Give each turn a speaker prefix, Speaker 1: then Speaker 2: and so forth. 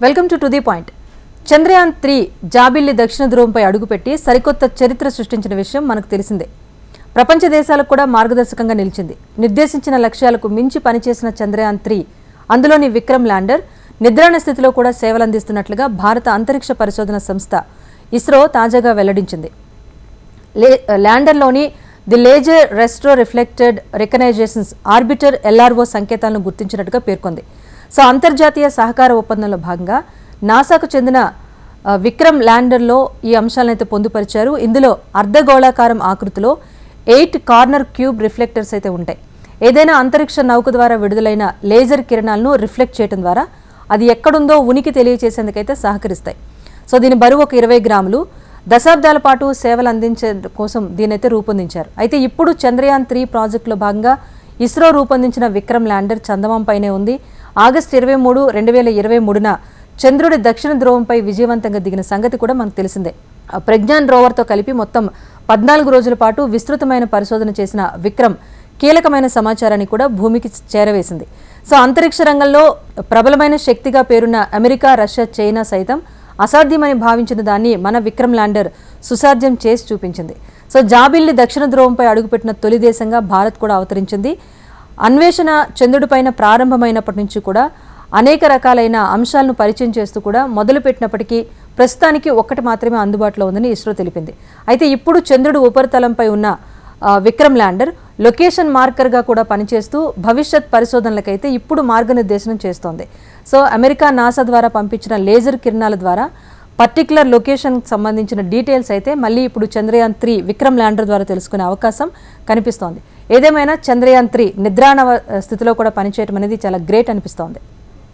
Speaker 1: Welcome to the point. Chandrayaan 3 జాబిల్లి దక్షిణ ధ్రువంపై అడుగుపెట్టి సరికొత్త చరిత్ర సృష్టించిన విషయం మనకు తెలిసిందే. ప్రపంచ దేశాలకు కూడా మార్గదర్శకంగా నిలిచింది. నిర్దేశించిన లక్ష్యాలకు మించి పనిచేసిన చంద్రయాన్ 3 అందులోని విక్రమ్ ల్యాండర్ నిద్రాణ స్థితిలో కూడా సేవలందిస్తున్నట్లుగా భారత అంతరిక్ష పరిశోధన సంస్థ ఇస్రో తాజాగా వెల్లడించింది. ల్యాండర్లోని the laser retro reflected recognitions orbiter LRO సంకేతాలను గుర్తించినట్టుగా పేర్కొంది. సో అంతర్జాతీయ సహకార ఒప్పందంలో భాగంగా నాసాకు చెందిన విక్రమ్ ల్యాండర్లో ఈ అంశాలను అయితే పొందుపరిచారు. ఇందులో అర్ధగోళాకారం ఆకృతిలో 8 కార్నర్ క్యూబ్ రిఫ్లెక్టర్స్ అయితే ఉంటాయి. ఏదైనా అంతరిక్ష నౌక ద్వారా విడుదలైన లేజర్ కిరణాలను రిఫ్లెక్ట్ చేయడం ద్వారా అది ఎక్కడుందో ఉనికి తెలియజేసేందుకైతే సహకరిస్తాయి. సో దీని బరువు ఒక 20 గ్రాములు. దశాబ్దాల పాటు సేవలు అందించే కోసం దీనైతే రూపొందించారు. అయితే ఇప్పుడు చంద్రయాన్ 3 ప్రాజెక్టులో భాగంగా ఇస్రో రూపొందించిన విక్రమ్ ల్యాండర్ చందమాంపైనే ఉంది. ఆగస్టు 23, 2023న చంద్రుడి దక్షిణ ధ్రువంపై విజయవంతంగా దిగిన సంగతి కూడా మనకు తెలిసిందే. ప్రజ్ఞాన్ రోవర్తో కలిపి మొత్తం 14 రోజుల పాటు విస్తృతమైన పరిశోధన చేసిన విక్రమ్ కీలకమైన సమాచారాన్ని కూడా భూమికి చేరవేసింది. సో అంతరిక్ష రంగంలో ప్రబలమైన శక్తిగా పేరున్న అమెరికా, రష్యా, చైనా సైతం అసాధ్యమని భావించిన దాన్ని మన విక్రమ్ ల్యాండర్ సుసాధ్యం చేసి చూపించింది. సో జాబిల్లి దక్షిణ ధ్రువంపై అడుగుపెట్టిన తొలి దేశంగా భారత్ కూడా అవతరించింది. అన్వేషణ చంద్రుడిపైన ప్రారంభమైనప్పటి నుంచి కూడా అనేక రకాలైన అంశాలను పరిచయం చేస్తూ కూడా మొదలుపెట్టినప్పటికీ ప్రస్తుతానికి ఒక్కటి మాత్రమే అందుబాటులో ఉందని ఇస్రో తెలిపింది. అయితే ఇప్పుడు చంద్రుడి ఉపరితలంపై ఉన్న విక్రమ్ ల్యాండర్ లొకేషన్ మార్కర్గా కూడా పనిచేస్తూ భవిష్యత్ పరిశోధనలకైతే ఇప్పుడు మార్గనిర్దేశనం చేస్తోంది. సో అమెరికా, నాసా ద్వారా పంపించిన లేజర్ కిరణాల ద్వారా పర్టికులర్ లొకేషన్కి సంబంధించిన డీటెయిల్స్ అయితే మళ్ళీ ఇప్పుడు చంద్రయాన్ 3 విక్రమ్ ల్యాండర్ ద్వారా తెలుసుకునే అవకాశం కనిపిస్తోంది. ఏదేమైనా చంద్రయాన్ 3 నిద్రాణ స్థితిలో కూడా పనిచేయడం అనేది చాలా గ్రేట్ అనిపిస్తోంది.